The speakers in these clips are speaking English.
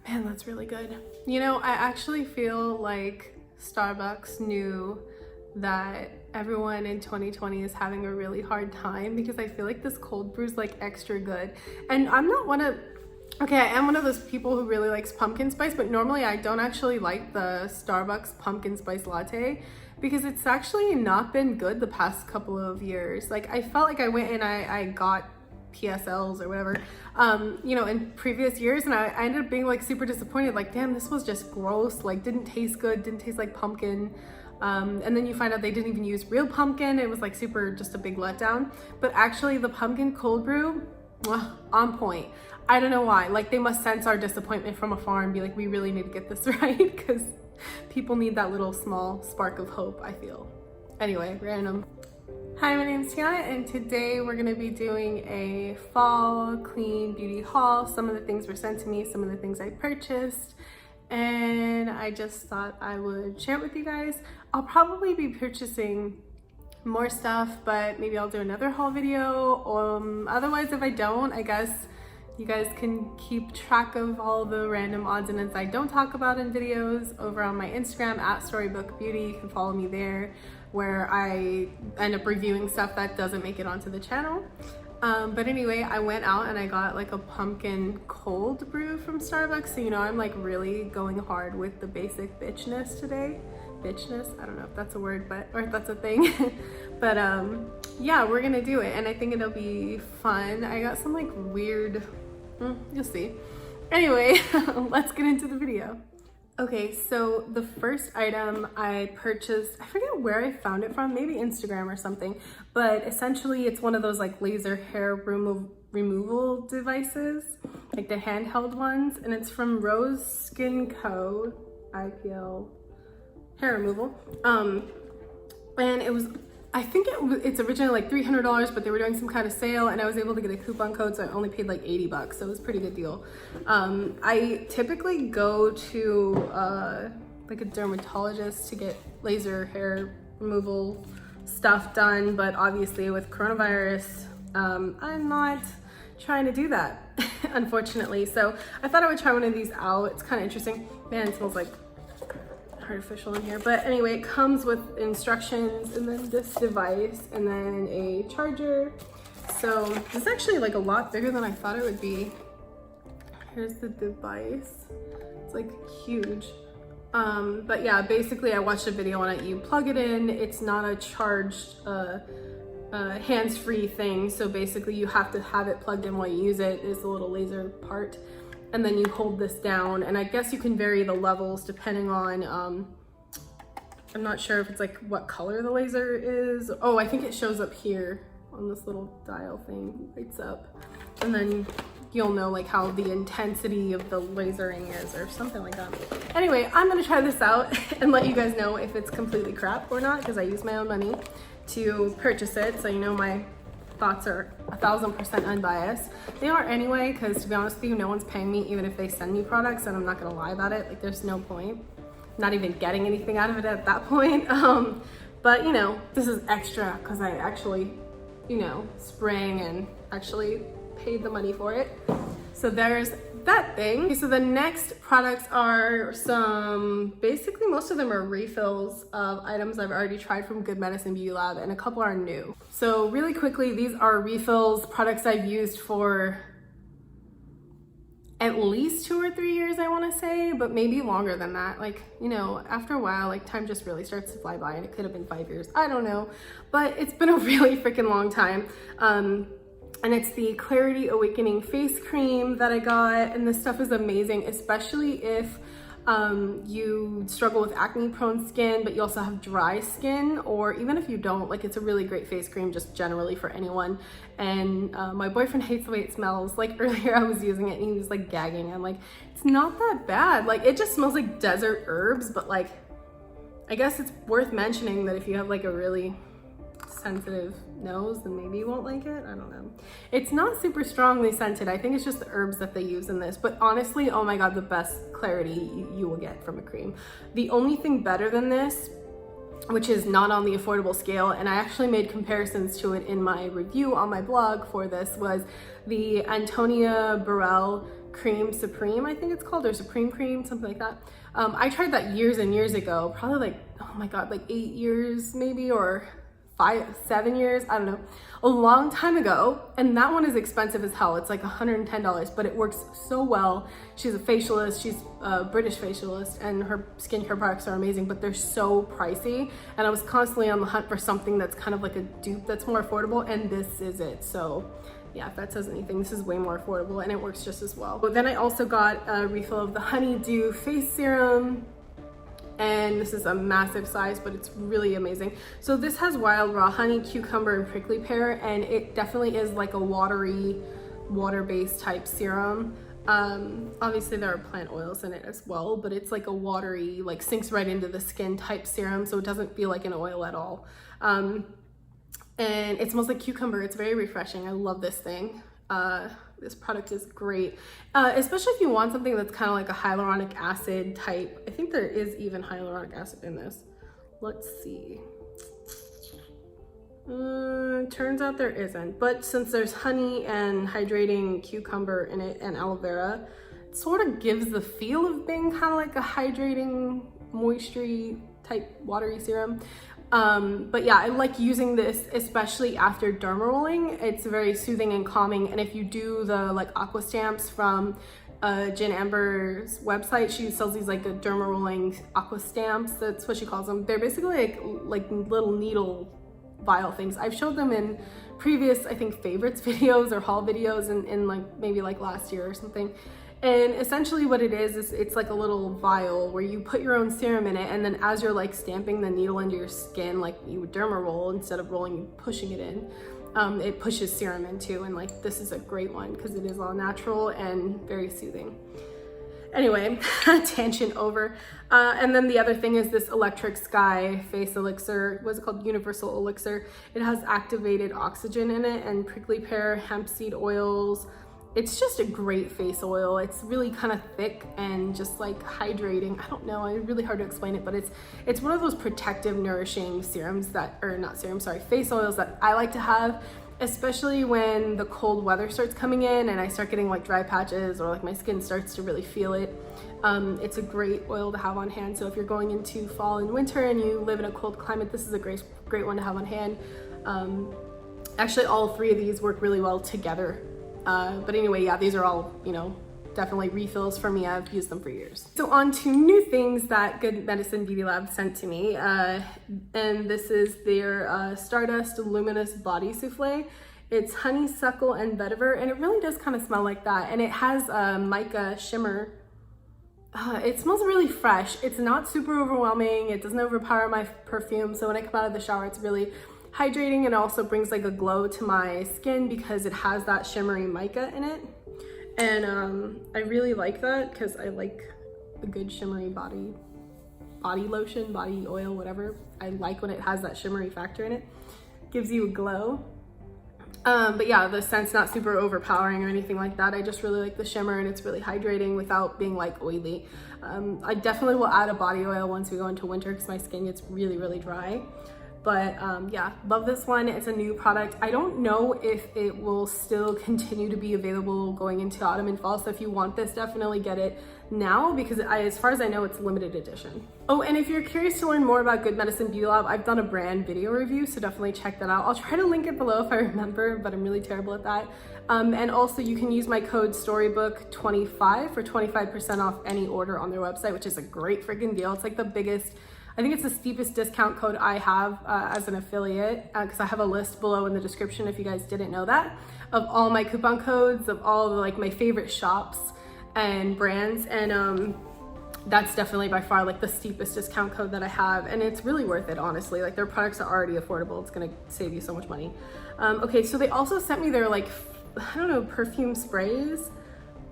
Man, that's really good. You know, I actually feel like Starbucks knew that everyone in 2020 is having a really hard time, because I feel like this cold brew is like extra good. And I'm not okay, I am one of those people who really likes pumpkin spice, but normally I don't actually like the Starbucks pumpkin spice latte because it's actually not been good the past couple of years. Like, I felt like I went and I got PSLs or whatever, you know, in previous years, and I ended up being like super disappointed. Like, damn, this was just gross. Like, didn't taste good, didn't taste like pumpkin. And then you find out they didn't even use real pumpkin. It was like super, just a big letdown. But actually the pumpkin cold brew, on point. I don't know why. Like, they must sense our disappointment from afar and be like, we really need to get this right, because people need that little small spark of hope, I feel. Anyway, random. Hi, my name's Tiana, and today we're gonna be doing a fall clean beauty haul. Some of the things were sent to me, some of the things I purchased, and I just thought I would share it with you guys. I'll probably be purchasing more stuff, but maybe I'll do another haul video. Otherwise, if I don't, I guess you guys can keep track of all the random odds and ends I don't talk about in videos over on my Instagram at Storybook Beauty. You can follow me there, where I end up reviewing stuff that doesn't make it onto the channel. But anyway, I went out and I got like a pumpkin cold brew from Starbucks. So, you know, I'm like really going hard with the basic bitchness today. Bitchness, I don't know if that's a word, but, or if that's a thing. But yeah, we're gonna do it, and I think it'll be fun. I got some like weird, you'll see. Anyway, let's get into the video. Okay, so the first item I purchased, I forget where I found it from, maybe Instagram or something, but essentially it's one of those like laser hair removal devices, like the handheld ones, and it's from Rose Skin Co. IPL hair removal. And it was, I think it's originally like $300, but they were doing some kind of sale, and I was able to get a coupon code, so I only paid like 80 bucks, so it was a pretty good deal. I typically go to like a dermatologist to get laser hair removal stuff done, but obviously with coronavirus, I'm not trying to do that, unfortunately. So I thought I would try one of these out. It's kind of interesting. Man, it smells like artificial in here, but anyway, it comes with instructions and then this device and then a charger. So it's actually like a lot bigger than I thought it would be. Here's the device. It's like huge. But yeah, basically I watched a video on it. You plug it in, it's not a charged hands-free thing, so basically you have to have it plugged in while you use it. There's a little laser part, and then you hold this down, and I guess you can vary the levels depending on, I'm not sure if it's like what color the laser is. Oh, I think it shows up here on this little dial thing, lights up, and then you'll know like how the intensity of the lasering is or something like that. Anyway, I'm gonna try this out and let you guys know if it's completely crap or not, because I used my own money to purchase it, so you know my thoughts are 1000% unbiased. They are anyway, because to be honest with you, no one's paying me even if they send me products, and I'm not gonna lie about it. Like, there's no point. Not even getting anything out of it at that point. But you know, this is extra because I actually, you know, sprang and actually paid the money for it. So there's that thing. Okay, so the next products are some, basically most of them are refills of items I've already tried from Good Medicine Beauty Lab, and a couple are new. So really quickly, these are refills, products I've used for at least 2 or 3 years, I want to say, but maybe longer than that. Like, you know, after a while, like time just really starts to fly by, and it could have been 5 years, I don't know, but it's been a really freaking long time. And it's the Clarity Awakening face cream that I got, and this stuff is amazing, especially if you struggle with acne prone skin, but you also have dry skin, or even if you don't, like, it's a really great face cream just generally for anyone. And my boyfriend hates the way it smells. Like, earlier I was using it and he was like gagging. I'm like, it's not that bad. Like, it just smells like desert herbs, but like, I guess it's worth mentioning that if you have like a really sensitive nose, then maybe you won't like it. I don't know. It's not super strongly scented. I think it's just the herbs that they use in this, but honestly, oh my god, the best clarity you will get from a cream. The only thing better than this which is not on the affordable scale, and I actually made comparisons to it in my review on my blog for this, was the Antonia Burrell Cream Supreme, I think it's called, or Supreme Cream, something like that. I tried that years and years ago, probably like, oh my god, like 8 years maybe, or 7 years, I don't know, a long time ago, and that one is expensive as hell. It's like $110, but it works so well. She's a facialist, she's a British facialist, and her skincare products are amazing, but they're so pricey, and I was constantly on the hunt for something that's kind of like a dupe that's more affordable, and this is it. So yeah, if that says anything, this is way more affordable and it works just as well. But then I also got a refill of the Honeydew face serum, and this is a massive size, but it's really amazing. So this has wild raw honey, cucumber, and prickly pear, and it definitely is like a watery, water-based type serum. Obviously there are plant oils in it as well, but it's like a watery, like sinks right into the skin type serum, so it doesn't feel like an oil at all. And it smells like cucumber. It's very refreshing. I love this thing. This product is great, especially if you want something that's kind of like a hyaluronic acid type. I think there is even hyaluronic acid in this. Let's see. Turns out there isn't, but since there's honey and hydrating cucumber in it and aloe vera, it sort of gives the feel of being kind of like a hydrating, moistury type watery serum. But yeah, I like using this, especially after derma rolling. It's very soothing and calming. And if you do the like Aqua stamps from Jen Amber's website, she sells these like a derma rolling Aqua stamps. That's what she calls them. They're basically like little needle vial things. I've showed them in previous, I think, favorites videos or haul videos in like maybe like last year or something. And essentially what it is it's like a little vial where you put your own serum in it, and then as you're like stamping the needle into your skin, like you would derma roll, instead of rolling, pushing it in, it pushes serum into, and like this is a great one because it is all natural and very soothing. Anyway, tangent over. And then the other thing is this Electric Sky Face Elixir. What's it called? Universal Elixir. It has activated oxygen in it and prickly pear, hemp seed oils. It's just a great face oil. It's really kind of thick and just like hydrating. I don't know, it's really hard to explain it, but it's one of those protective, nourishing serums that, or not serums, sorry, face oils that I like to have, especially when the cold weather starts coming in and I start getting like dry patches, or like my skin starts to really feel it. It's a great oil to have on hand. So if you're going into fall and winter and you live in a cold climate, this is a great one to have on hand. Actually, all three of these work really well together. But anyway, yeah, these are all, you know, definitely refills for me. I've used them for years. So on to new things that Good Medicine Beauty Lab sent to me. And this is their Stardust Luminous Body Souffle. It's honeysuckle and vetiver, and it really does kind of smell like that. And it has mica shimmer. It smells really fresh. It's not super overwhelming. It doesn't overpower my perfume. So when I come out of the shower, it's really hydrating, and also brings like a glow to my skin because it has that shimmery mica in it. And I really like that because I like a good shimmery body lotion, body oil, whatever. I like when it has that shimmery factor in it. Gives you a glow. But yeah, the scent's not super overpowering or anything like that. I just really like the shimmer, and it's really hydrating without being like oily. I definitely will add a body oil once we go into winter because my skin gets really, really dry. But yeah, love this one. It's a new product. I don't know if it will still continue to be available going into autumn and fall. So if you want this, definitely get it now, because as far as I know, it's limited edition. Oh, and if you're curious to learn more about Good Medicine Beauty Lab, I've done a brand video review, so definitely check that out. I'll try to link it below if I remember, but I'm really terrible at that. And also you can use my code STORYBOOK25 for 25% off any order on their website, which is a great freaking deal. It's like the biggest, I think it's the steepest discount code I have as an affiliate, because I have a list below in the description if you guys didn't know that, of all my coupon codes of all the, like, my favorite shops and brands, and that's definitely by far like the steepest discount code that I have, and it's really worth it, honestly. Like, their products are already affordable. It's gonna save you so much money. Okay, so they also sent me their, like, I don't know, perfume sprays.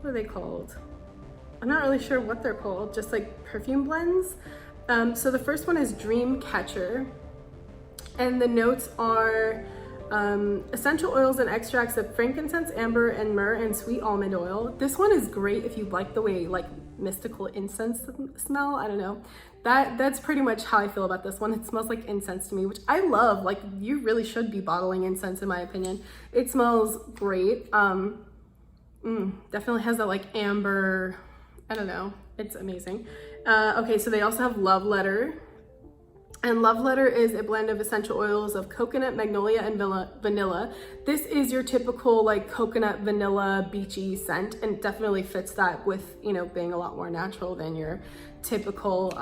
What are they called? I'm not really sure what they're called, just like perfume blends. So the first one is Dream Catcher, and the notes are essential oils and extracts of frankincense, amber, and myrrh, and sweet almond oil. This one is great if you like the way like mystical incense smell. I don't know. That's pretty much how I feel about this one. It smells like incense to me, which I love. Like, you really should be bottling incense in my opinion. It smells great. Definitely has that like amber, I don't know, it's amazing. Okay, so they also have Love Letter. And Love Letter is a blend of essential oils of coconut, magnolia, and vanilla. This is your typical like coconut, vanilla, beachy scent, and it definitely fits that with, you know, being a lot more natural than your typical,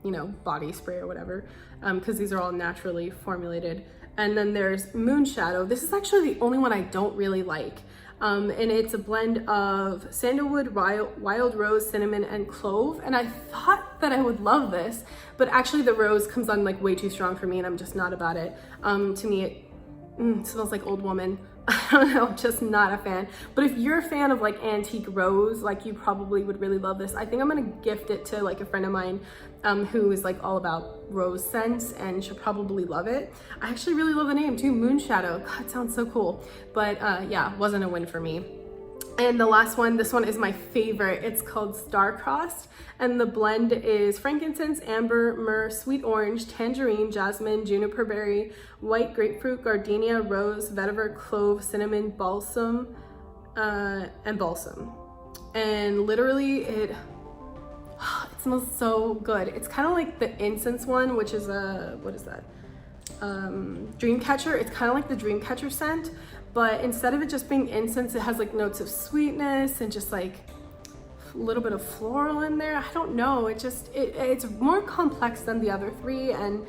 you know, body spray or whatever, because these are all naturally formulated. And then there's Moon Shadow. This is actually the only one I don't really like. And it's a blend of sandalwood, wild rose, cinnamon, and clove. And I thought that I would love this, but actually the rose comes on like way too strong for me and I'm just not about it. To me, it smells like old woman. I don't know, just not a fan. But if you're a fan of like antique rose, like you probably would really love this. I think I'm gonna gift it to like a friend of mine who is like all about rose scents and she'll probably love it. I actually really love the name too, Moon Shadow. God, it sounds so cool. But yeah, wasn't a win for me. And the last one, this one is my favorite. It's called Starcrossed, and the blend is frankincense, amber, myrrh, sweet orange, tangerine, jasmine, juniper berry, white grapefruit, gardenia, rose, vetiver, clove, cinnamon, balsam, and balsam. And literally it smells so good. It's kind of like the incense one, which is a, what is that? Dreamcatcher. It's kind of like the Dreamcatcher scent, but instead of it just being incense, it has like notes of sweetness and just like a little bit of floral in there. I don't know. It's more complex than the other three, and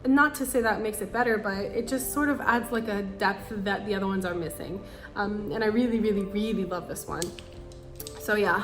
not to say that makes it better, but it just sort of adds like a depth that the other ones are missing. And I really, really, really love this one. So yeah,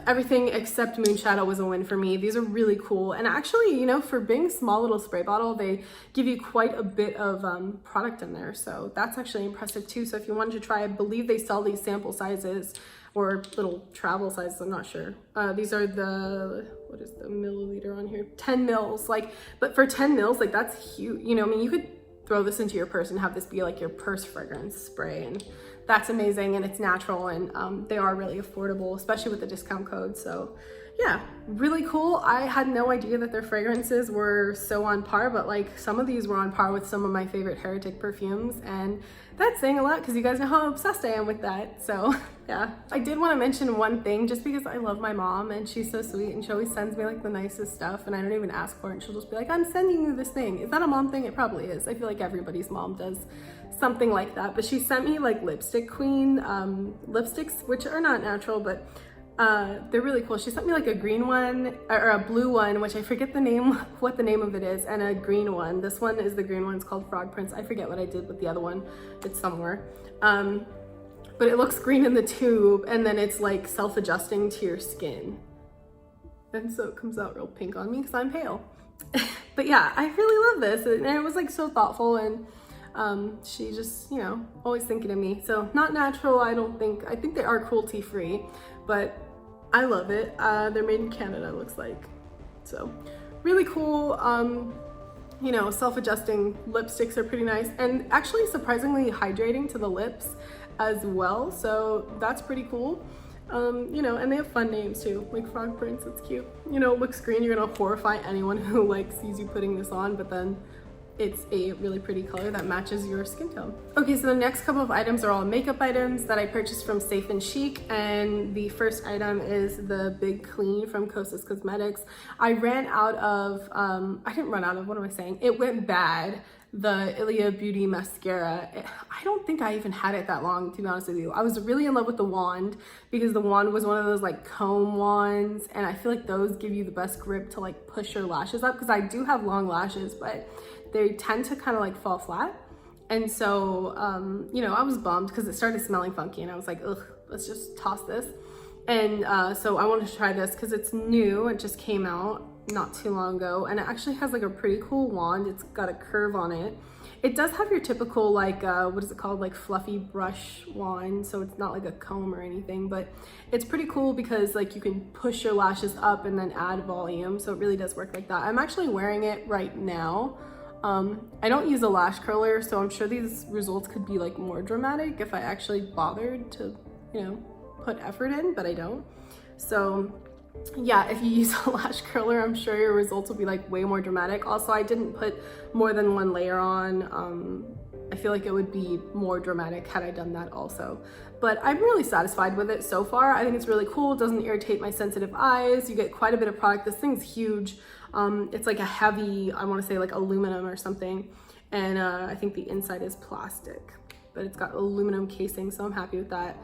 everything except Moon Shadow was a win for me. These are really cool. And actually, you know, for being a small little spray bottle, they give you quite a bit of product in there. So that's actually impressive too. So if you wanted to try, I believe they sell these sample sizes or little travel sizes, I'm not sure. These are the, what is the milliliter on here? 10 mils, like, but for 10 mils, like that's huge. You know, I mean, you could throw this into your purse and have this be like your purse fragrance spray, and that's amazing, and it's natural, and they are really affordable, especially with the discount code. So yeah, really cool. I had no idea that their fragrances were so on par, but like some of these were on par with some of my favorite Heretic perfumes, and that's saying a lot because you guys know how obsessed I am with that. So yeah, I did want to mention one thing just because I love my mom and she's so sweet and she always sends me like the nicest stuff and I don't even ask for it, and she'll just be like, I'm sending you this thing. Is that a mom thing? It probably is. I feel like everybody's mom does something like that. But she sent me like Lipstick Queen lipsticks, which are not natural, but they're really cool. She sent me like a green one or a blue one, which I forget the name, what the name of it is, and a green one. This one is the green one. It's called Frog Prince. I forget what I did with the other one. It's somewhere. But it looks green in the tube, and then it's like self-adjusting to your skin. And so it comes out real pink on me because I'm pale. But yeah, I really love this. And it was like so thoughtful, and she just, you know, always thinking of me. So not natural, I don't think. I think they are cruelty free, but I love it. They're made in Canada, it looks like. So really cool. You know, self-adjusting lipsticks are pretty nice, and actually surprisingly hydrating to the lips as well. So that's pretty cool. You know, and they have fun names too, like Frog Prince, it's cute. You know, it looks green, you're gonna horrify anyone who like sees you putting this on, but then it's a really pretty color that matches your skin tone. Okay, so the next couple of items are all makeup items that I purchased from Safe and Chic, and the first item is the Big Clean from Kosas Cosmetics. I ran out of, I didn't run out of, what am I saying? It went bad. The Ilia Beauty mascara. I don't think I even had it that long, to be honest with you. I was really in love with the wand because the wand was one of those like comb wands, and I feel like those give you the best grip to like push your lashes up, because I do have long lashes, but they tend to kind of like fall flat. And so, you know, I was bummed because it started smelling funky, and I was like, ugh, let's just toss this. And so I wanted to try this because it's new. It just came out not too long ago, and it actually has like a pretty cool wand. It's got a curve on it. It does have your typical like what is it called, like fluffy brush wand, so it's not like a comb or anything, but it's pretty cool because like you can push your lashes up and then add volume, so it really does work like that. I'm actually wearing it right now. I don't use a lash curler, so I'm sure these results could be like more dramatic if I actually bothered to, you know, put effort in, but I don't. So yeah, if you use a lash curler, I'm sure your results will be like way more dramatic. Also, I didn't put more than one layer on. I feel like it would be more dramatic had I done that also. But I'm really satisfied with it so far. I think it's really cool. It doesn't irritate my sensitive eyes. You get quite a bit of product. This thing's huge. It's like a heavy, I want to say like aluminum or something. And I think the inside is plastic, but it's got aluminum casing, so I'm happy with that.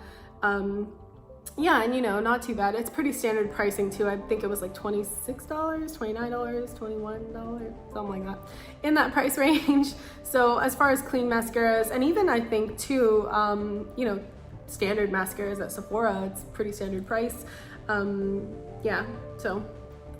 Yeah, and you know, not too bad. It's pretty standard pricing too. I think it was like $26, $29, $21, something like that, in that price range. So as far as clean mascaras, and even I think too, you know, standard mascaras at Sephora, it's pretty standard price. Yeah, so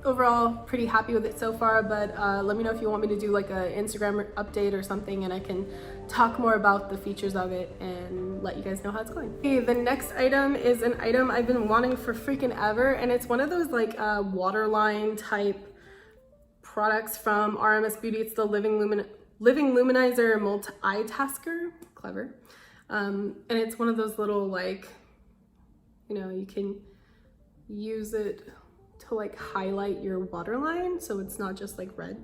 overall pretty happy with it so far, but let me know if you want me to do like a Instagram update or something, and I can talk more about the features of it and let you guys know how it's going. Okay, the next item is an item I've been wanting for freaking ever, and it's one of those like waterline type products from RMS Beauty. It's the Living Luminizer Multi-Tasker. Clever. And it's one of those little like, you know, you can use it to like highlight your waterline, so it's not just like red.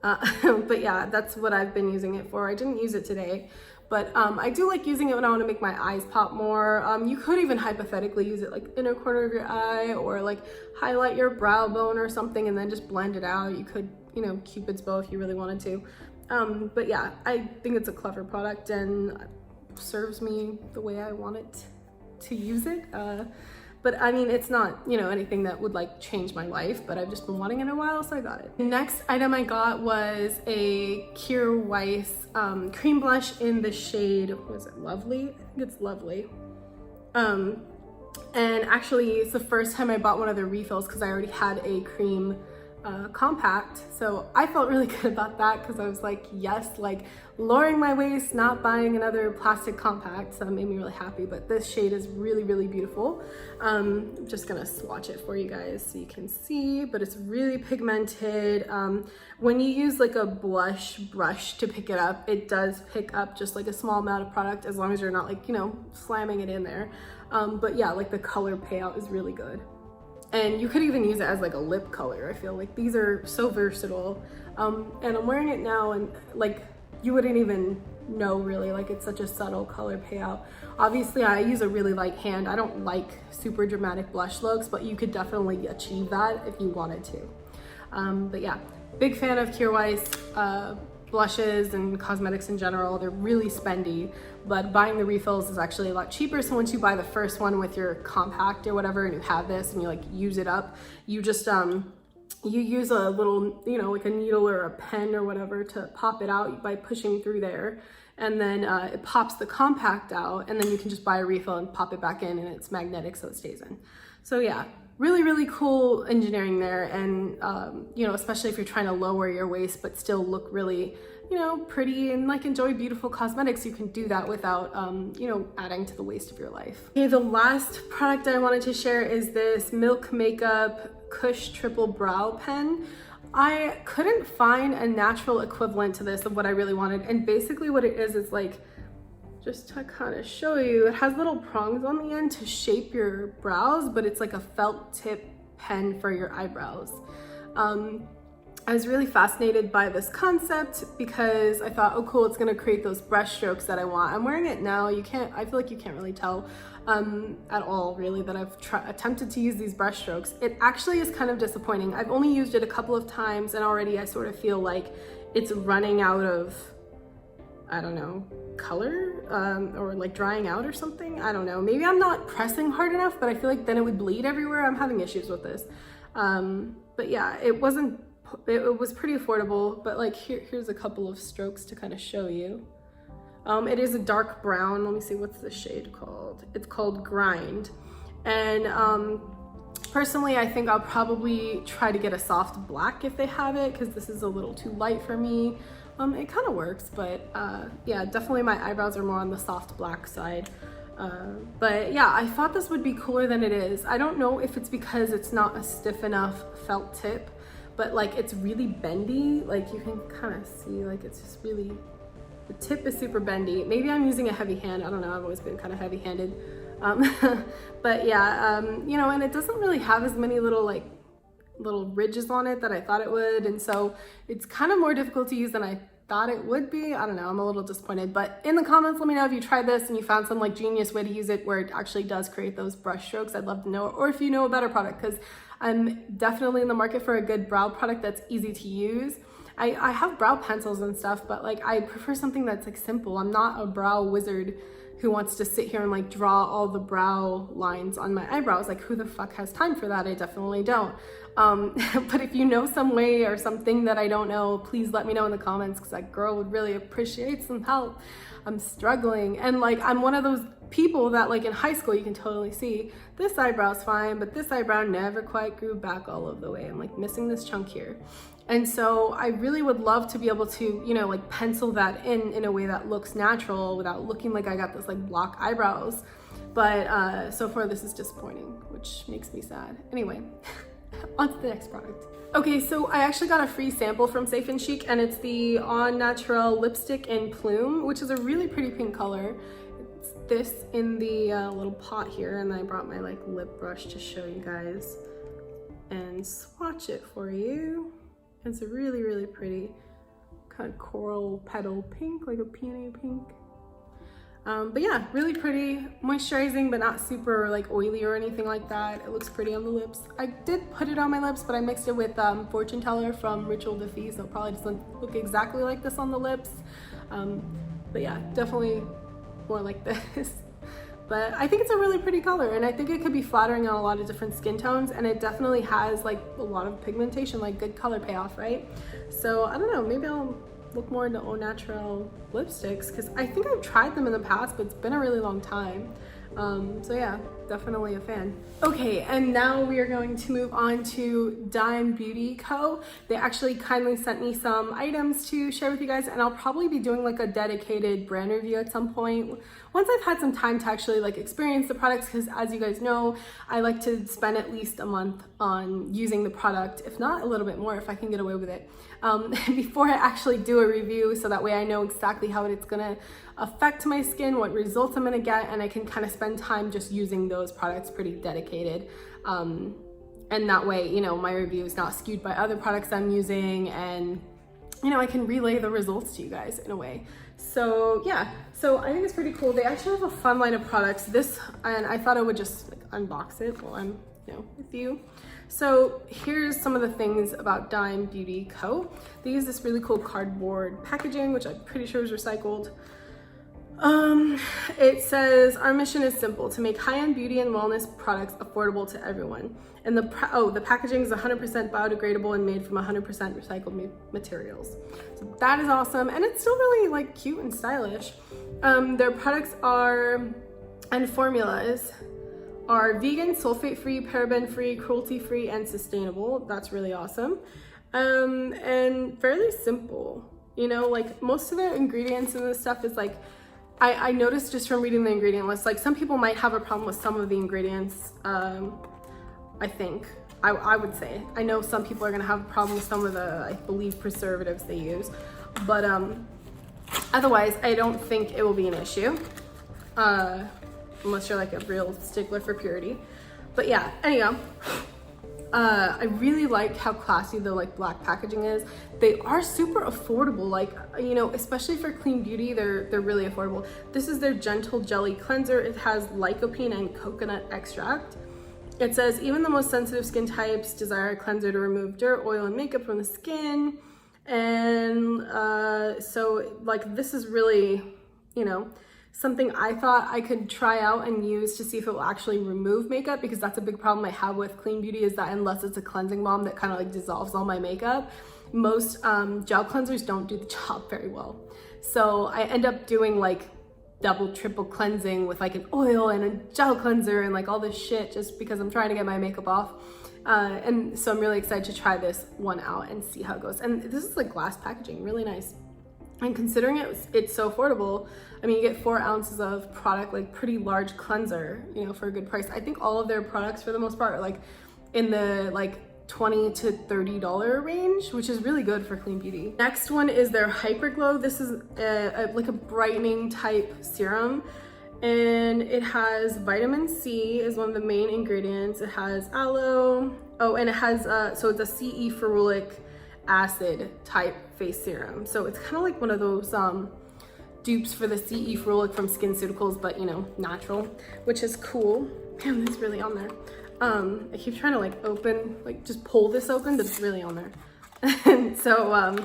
But yeah, that's what I've been using it for. I didn't use it today, but I do like using it when I want to make my eyes pop more. You could even hypothetically use it like inner corner of your eye, or like highlight your brow bone or something and then just blend it out. You could, you know, Cupid's bow if you really wanted to. But yeah, I think it's a clever product and serves me the way I want it to use it. But I mean, it's not, you know, anything that would like change my life, but I've just been wanting it in a while, so I got it. The next item I got was a Kjaer Weis cream blush in the shade, was it Lovely? I think it's Lovely. And actually it's the first time I bought one of the refills because I already had a cream compact, so I felt really good about that because I was like, yes, like lowering my waist, not buying another plastic compact, so that made me really happy. But this shade is really, really beautiful. I'm just gonna swatch it for you guys so you can see, but it's really pigmented. When you use like a blush brush to pick it up, it does pick up just like a small amount of product, as long as you're not like, you know, slamming it in there. But yeah, like the color payout is really good. And you could even use it as like a lip color. I feel like these are so versatile. And I'm wearing it now, and like you wouldn't even know really, like it's such a subtle color payout. Obviously I use a really light hand. I don't like super dramatic blush looks, but you could definitely achieve that if you wanted to. But yeah, big fan of Kjaer Weis blushes and cosmetics in general. They're really spendy, but buying the refills is actually a lot cheaper. So once you buy the first one with your compact or whatever, and you have this and you like use it up, you just you use a little, you know, like a needle or a pen or whatever to pop it out by pushing through there, and then it pops the compact out, and then you can just buy a refill and pop it back in, and it's magnetic so it stays in. So yeah, really, really cool engineering there. And you know, especially if you're trying to lower your waist but still look really, you know, pretty and like enjoy beautiful cosmetics, you can do that without you know, adding to the waste of your life. Okay, the last product I wanted to share is this Milk Makeup Kush Triple Brow Pen. I couldn't find a natural equivalent to this of what I really wanted, and basically what it is like, just to kind of show you, it has little prongs on the end to shape your brows, but it's like a felt tip pen for your eyebrows. I was really fascinated by this concept because I thought, oh cool, it's gonna create those brush strokes that I want. I'm wearing it now. I feel like you can't really tell at all really that I've attempted to use these brush strokes. It actually is kind of disappointing. I've only used it a couple of times, and already I sort of feel like it's running out of, I don't know, color, or like drying out or something. I don't know, maybe I'm not pressing hard enough, but I feel like then it would bleed everywhere. I'm having issues with this. But yeah, it was pretty affordable, but like here's a couple of strokes to kind of show you. It is a dark brown. Let me see, what's the shade called? It's called Grind. And personally, I think I'll probably try to get a soft black if they have it, because this is a little too light for me. It kind of works, but yeah, definitely my eyebrows are more on the soft black side. But yeah, I thought this would be cooler than it is. I don't know if it's because it's not a stiff enough felt tip, but like it's really bendy. Like you can kind of see, like it's just really, the tip is super bendy. Maybe I'm using a heavy hand. I don't know. I've always been kind of heavy handed. But yeah, you know, and it doesn't really have as many little ridges on it that I thought it would, and so it's kind of more difficult to use than I thought it would be. I don't know, I'm a little disappointed, but in the comments let me know if you tried this and you found some like genius way to use it where it actually does create those brush strokes. I'd love to know, or if you know a better product, because I'm definitely in the market for a good brow product that's easy to use. I have brow pencils and stuff, but like I prefer something that's like simple. I'm not a brow wizard who wants to sit here and like draw all the brow lines on my eyebrows. Like, who the fuck has time for that? I definitely don't. But if you know some way or something that I don't know, please let me know in the comments, because that girl would really appreciate some help. I'm struggling, and like I'm one of those people that like in high school you can totally see this eyebrow's fine, but this eyebrow never quite grew back all of the way. I'm like missing this chunk here. And so I really would love to be able to, you know, like pencil that in a way that looks natural without looking like I got this like block eyebrows. But so far this is disappointing, which makes me sad. Anyway, on to the next product. Okay, so I actually got a free sample from Safe and Chic, and it's the Au Naturel lipstick in Plume, which is a really pretty pink color. It's this in the little pot here, and I brought my like lip brush to show you guys and swatch it for you. It's a really, really pretty kind of coral petal pink, like a peony pink. But yeah, really pretty, moisturizing, but not super like oily or anything like that. It looks pretty on the lips. I did put it on my lips, but I mixed it with Fortune Teller from Ritual de Fille, so it probably doesn't look exactly like this on the lips. But yeah, definitely more like this. But I think it's a really pretty color, and I think it could be flattering on a lot of different skin tones, and it definitely has like a lot of pigmentation, like good color payoff, right? So I don't know, maybe I'll look more into Au Naturel lipsticks, because I think I've tried them in the past, but it's been a really long time. So yeah, definitely a fan. Okay, and now we are going to move on to Dime Beauty Co. They actually kindly sent me some items to share with you guys, and I'll probably be doing like a dedicated brand review at some point once I've had some time to actually like experience the products, because as you guys know, I like to spend at least a month on using the product, if not a little bit more if I can get away with it, before I actually do a review, so that way I know exactly how it's gonna affect my skin, what results I'm gonna get, and I can kind of spend time just using those products pretty dedicated. And that way, you know, my review is not skewed by other products I'm using, and you know, I can relay the results to you guys in a way. So yeah, so I think it's pretty cool. They actually have a fun line of products. This, and I thought I would just like unbox it while I'm, you know, with you. So here's some of the things about Dime Beauty Co. They use this really cool cardboard packaging, which I'm pretty sure is recycled. It says, our mission is simple: to make high-end beauty and wellness products affordable to everyone. And the packaging is 100% biodegradable and made from 100% recycled materials. So that is awesome, and it's still really like cute and stylish. Their products are, and formulas are vegan, sulfate-free, paraben-free, cruelty-free, and sustainable. That's really awesome. And fairly simple. You know, like most of the ingredients in this stuff is like, I noticed just from reading the ingredient list, like some people might have a problem with some of the ingredients. I think, I would say. I know some people are gonna have a problem with some of the, I believe, preservatives they use. But otherwise, I don't think it will be an issue. Unless you're like a real stickler for purity. But yeah, anyhow. I really like how classy the like black packaging is. They are super affordable, like, you know, especially for clean beauty, they're really affordable. This is their Gentle Jelly Cleanser. It has lycopene and coconut extract. It says, even the most sensitive skin types desire a cleanser to remove dirt, oil, and makeup from the skin. And so like this is really, you know, something I thought I could try out and use to see if it will actually remove makeup, because that's a big problem I have with clean beauty, is that unless it's a cleansing balm that kind of like dissolves all my makeup, most gel cleansers don't do the job very well. So I end up doing like double, triple cleansing with like an oil and a gel cleanser and like all this shit just because I'm trying to get my makeup off. And so I'm really excited to try this one out and see how it goes. And this is like glass packaging, really nice. And considering it's so affordable, I mean, you get 4 ounces of product, like pretty large cleanser, you know, for a good price. I think all of their products for the most part are like in the like $20 to $30 range, which is really good for clean beauty. Next one is their Hyper Glow. This is like a brightening type serum. And it has vitamin C is one of the main ingredients. It has aloe. Oh, and it has, so it's a CE ferulic acid type face serum. So it's kind of like one of those dupes for the CE ferulic from SkinCeuticals, but you know, natural, which is cool. Damn, it's really on there. I keep trying to like open, like just pull this open, but it's really on there. And so,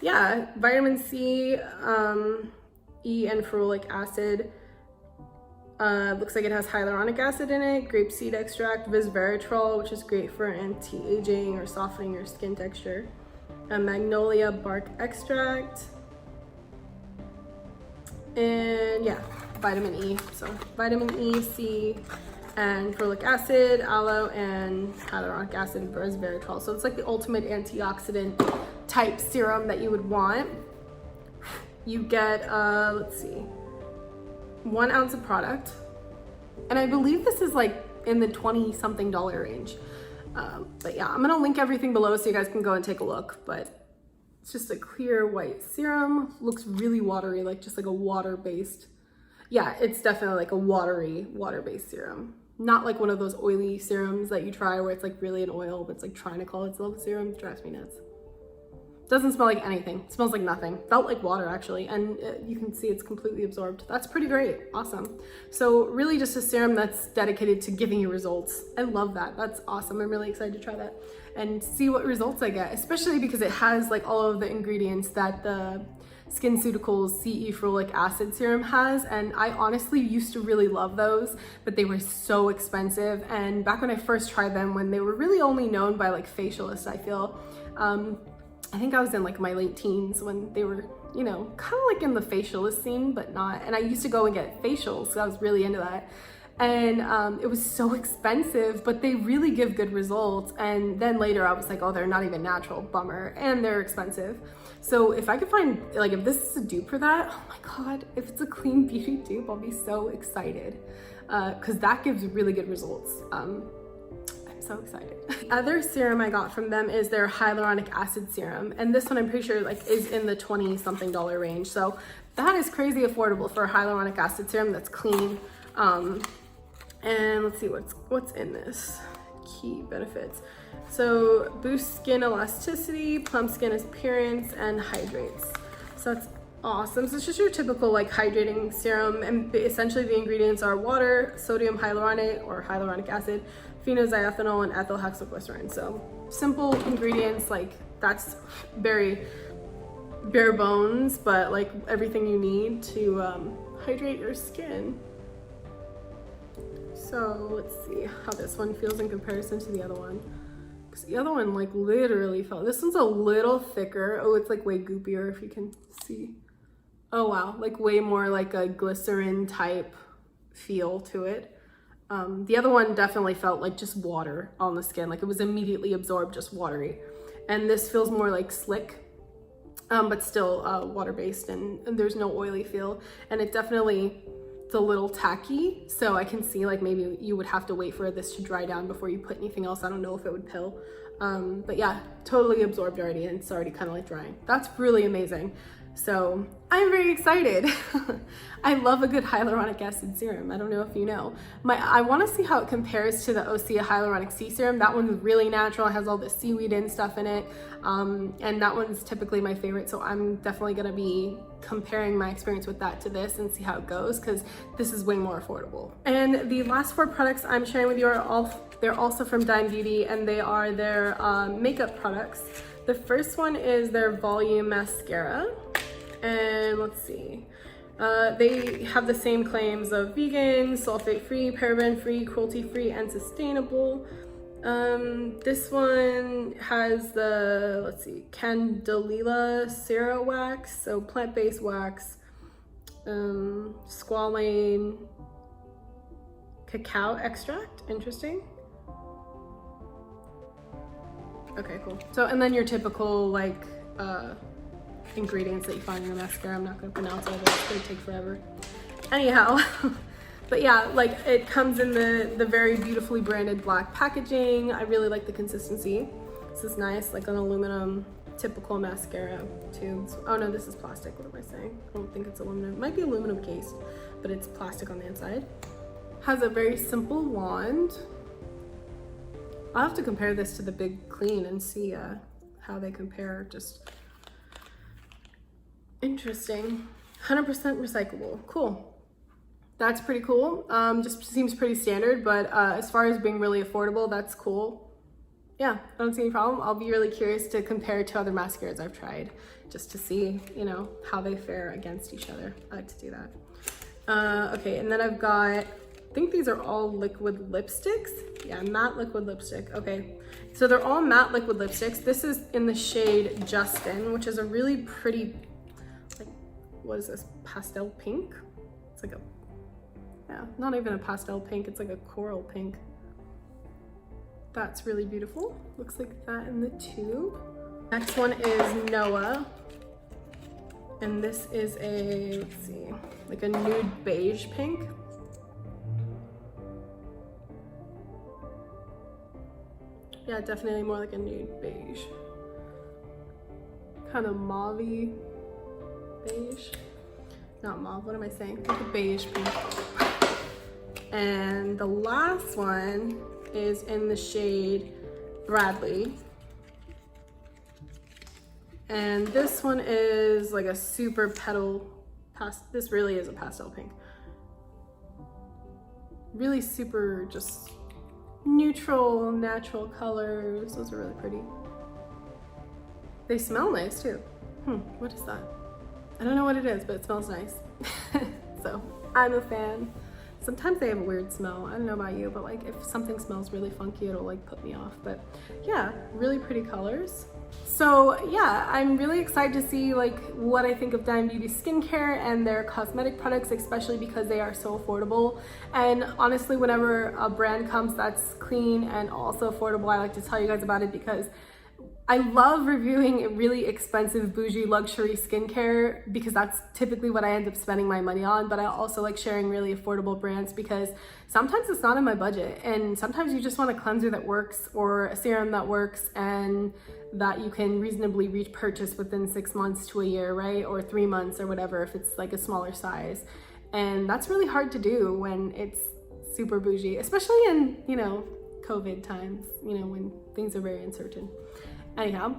yeah, vitamin C, E and ferulic acid. Looks like it has hyaluronic acid in it, grapeseed extract, resveratrol, which is great for anti-aging or softening your skin texture, a magnolia bark extract, and yeah, vitamin E. So vitamin E, C, and ferulic acid, aloe, and hyaluronic acid and resveratrol. So it's like the ultimate antioxidant type serum that you would want. You get, let's see, 1 ounce of product, and I believe this is like in the $20-something range, but yeah, I'm gonna link everything below so you guys can go and take a look. But it's just a clear white serum, looks really watery, like just like a water-based, yeah, it's definitely like a watery water-based serum, not like one of those oily serums that you try where it's like really an oil but it's like trying to call itself a serum. It drives me nuts. Doesn't smell like anything. It smells like nothing. Felt like water actually, and you can see it's completely absorbed. That's pretty great. Awesome. So really just a serum that's dedicated to giving you results. I love that. That's awesome. I'm really excited to try that and see what results I get, especially because it has like all of the ingredients that the SkinCeuticals CE ferulic acid serum has, and I honestly used to really love those, but they were so expensive. And back when I first tried them, when they were really only known by like facialists, I feel, I think I was in like my late teens when they were, you know, kind of like in the facialist scene, but not. And I used to go and get facials, so I was really into that. And it was so expensive, but they really give good results. And then later I was like, oh, they're not even natural, bummer, and they're expensive. So if I could find, like, if this is a dupe for that, oh my God, if it's a clean beauty dupe, I'll be so excited, because that gives really good results. I'm so excited. The other serum I got from them is their hyaluronic acid serum, and this one I'm pretty sure like is in the $20-something range. So that is crazy affordable for a hyaluronic acid serum that's clean. And let's see what's in this. Key benefits. So boosts skin elasticity, plump skin appearance, and hydrates. So that's awesome. So it's just your typical like hydrating serum, and essentially the ingredients are water, sodium hyaluronate or hyaluronic acid, phenoxyethanol, and ethyl hexaglycerin. So simple ingredients, like that's very bare bones, but like everything you need to hydrate your skin. So let's see how this one feels in comparison to the other one. Because the other one like literally felt, this one's a little thicker. Oh, it's like way goopier if you can see. Oh wow, like way more like a glycerin type feel to it. The other one definitely felt like just water on the skin, like it was immediately absorbed, just watery. And this feels more like slick, but still water-based, and there's no oily feel. And it definitely, it's a little tacky, so I can see like maybe you would have to wait for this to dry down before you put anything else. I don't know if it would pill, but yeah, totally absorbed already, and it's already kind of like drying. That's really amazing. So I'm very excited. I love a good hyaluronic acid serum. I don't know if you know. I want to see how it compares to the Osea Hyaluronic Sea Serum. That one's really natural. It has all the seaweed and stuff in it. And that one's typically my favorite. So I'm definitely going to be comparing my experience with that to this and see how it goes, because this is way more affordable. And the last 4 products I'm sharing with you are they're also from Dime Beauty, and they are their makeup products. The first one is their Volume Mascara. And let's see, they have the same claims of vegan, sulfate-free, paraben-free, cruelty-free, and sustainable. This one has the, let's see, Candelilla Cera wax, so plant-based wax, squalane cacao extract, interesting. Okay, cool. So, and then your typical like, ingredients that you find in the mascara. I'm not going to pronounce all this, it's going to take forever. Anyhow, but yeah, like it comes in the very beautifully branded black packaging. I really like the consistency. This is nice, like an aluminum typical mascara tubes. Oh no, this is plastic. What am I saying? I don't think it's aluminum. It might be aluminum cased, but it's plastic on the inside. Has a very simple wand. I'll have to compare this to the Big Clean and see how they compare. Just interesting. 100% recyclable. Cool. That's pretty cool. Just seems pretty standard, but as far as being really affordable, that's cool. Yeah, I don't see any problem. I'll be really curious to compare to other mascaras I've tried, just to see, you know, how they fare against each other. I like to do that. Okay, and then I've got, I think these are all liquid lipsticks. Yeah, matte liquid lipstick. Okay, so they're all matte liquid lipsticks. This is in the shade Justin, which is a really pretty, like, what is this, pastel pink? It's like a, yeah, not even a pastel pink, it's like a coral pink. That's really beautiful. Looks like that in the tube. Next one is Noah. And this is a, let's see, like a nude beige pink. Yeah, definitely more like a nude beige. Kind of mauve-y beige. Not mauve, what am I saying? Like a beige pink. And the last one is in the shade Bradley. And this one is like a super petal, this really is a pastel pink. Really super just neutral, natural colors. Those are really pretty. They smell nice too. What is that? I don't know what it is, but it smells nice. So I'm a fan. Sometimes they have a weird smell. I don't know about you, but like if something smells really funky, it'll like put me off. But yeah, really pretty colors. So yeah, I'm really excited to see like what I think of Dime Beauty skincare and their cosmetic products, especially because they are so affordable. And honestly, whenever a brand comes that's clean and also affordable, I like to tell you guys about it because I love reviewing really expensive bougie luxury skincare because that's typically what I end up spending my money on, but I also like sharing really affordable brands because sometimes it's not in my budget and sometimes you just want a cleanser that works or a serum that works and that you can reasonably repurchase within 6 months to a year, right? Or 3 months or whatever if it's like a smaller size. And that's really hard to do when it's super bougie, especially in, you know, COVID times, you know, when things are very uncertain. Anyhow,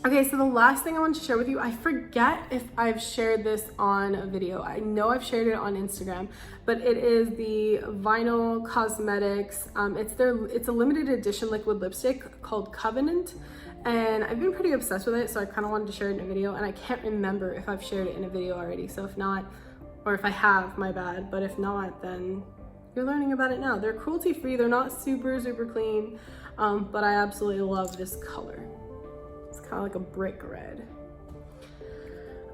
okay, so the last thing I want to share with you, I forget if I've shared this on a video. I know I've shared it on Instagram, but it is the Vinyl Cosmetics. It's a limited edition liquid lipstick called Covenant, and I've been pretty obsessed with it, so I kind of wanted to share it in a video, and I can't remember if I've shared it in a video already, so if not, or if I have, my bad, but if not, then you're learning about it now. They're cruelty-free, they're not super clean, but I absolutely love this color. It's kind of like a brick red.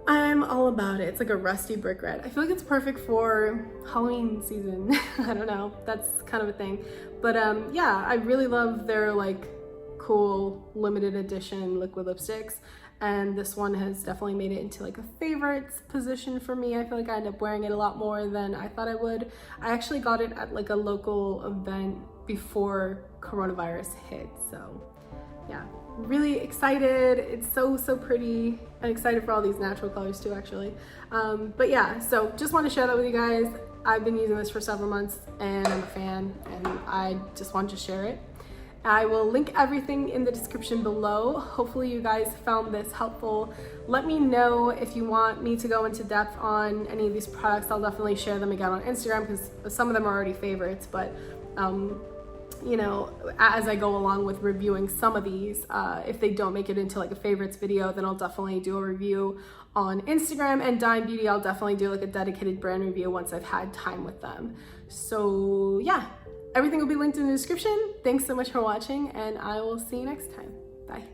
I'm all about it. It's like a rusty brick red. I feel like it's perfect for Halloween season. I don't know, that's kind of a thing. But yeah, I really love their like cool limited edition liquid lipsticks. And this one has definitely made it into like a favorites position for me. I feel like I end up wearing it a lot more than I thought I would. I actually got it at like a local event before coronavirus hit, so yeah, really excited. It's so pretty. I'm excited for all these natural colors too, actually. But yeah, so just want to share that with you guys. I've been using this for several months and I'm a fan and I just wanted to share it. I will link everything in the description below. Hopefully you guys found this helpful. Let me know if you want me to go into depth on any of these products. I'll definitely share them again on Instagram because some of them are already favorites, but you know, as I go along with reviewing some of these, if they don't make it into like a favorites video, then I'll definitely do a review on Instagram, and Dime Beauty, I'll definitely do like a dedicated brand review once I've had time with them. So yeah, everything will be linked in the description. Thanks so much for watching, and I will see you next time. Bye.